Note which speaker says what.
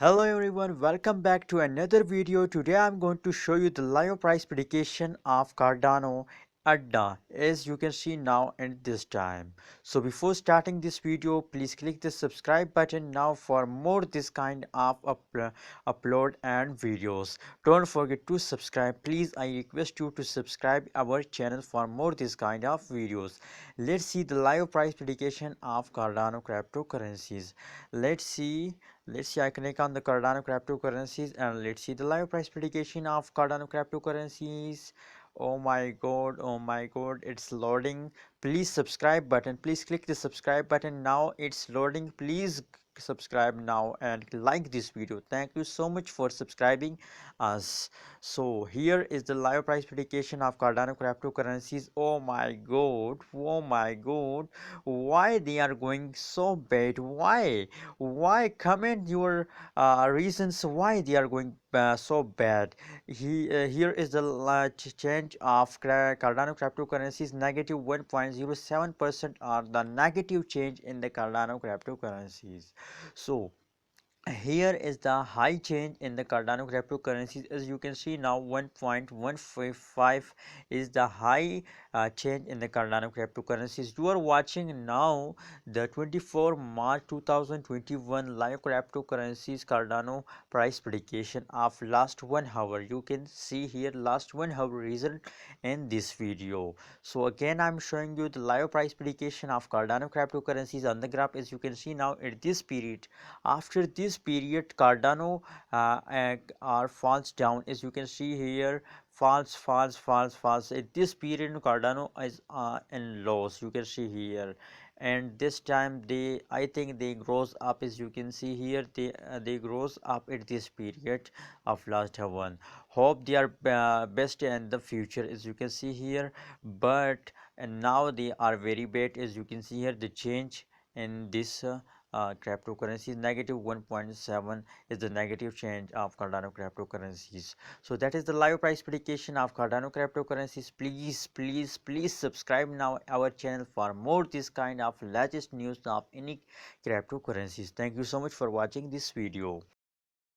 Speaker 1: Hello everyone, welcome back to another video. Today I'm going to show you the live price prediction of Cardano Ada, as you can see now at this time. So before starting this video, please click the subscribe button now for more this kind of upload and videos. Don't forget to subscribe. Please, I request you to subscribe our channel for more this kind of videos. Let's see the live price prediction of Cardano cryptocurrencies. Let's see, I click on the Cardano cryptocurrencies and let's see the live price prediction of Cardano cryptocurrencies. Oh my god, it's loading. Please subscribe button. Please click the subscribe button now. It's loading. Please subscribe now and like this video. Thank you so much for subscribing us. So here is the live price prediction of Cardano cryptocurrencies. Oh my god, why they are going so bad? Why comment your reasons why they are going so bad. Here is the change of Cardano cryptocurrencies. Negative 1.07% are the negative change in the Cardano cryptocurrencies. So here is the high change in the Cardano cryptocurrencies. As you can see now, 1.155 is the high change in the Cardano cryptocurrencies. You are watching now the 24 March 2021 live cryptocurrencies Cardano price prediction of last 1 hour. You can see here last 1 hour result in this video. So again, I'm showing you the live price prediction of Cardano cryptocurrencies on the graph. As you can see now at this period, after this period Cardano falls down. As you can see here, falls. At this period Cardano is in loss, you can see here. And this time I think they grows up. As you can see here, they grows up at this period of last one. Hope they are best in the future, as you can see here. But and now they are very bad. As you can see here, the change in this cryptocurrencies, negative 1.7 is the negative change of Cardano cryptocurrencies. So that is the live price prediction of Cardano cryptocurrencies. Please subscribe now our channel for more this kind of latest news of any cryptocurrencies. Thank you so much for watching this video.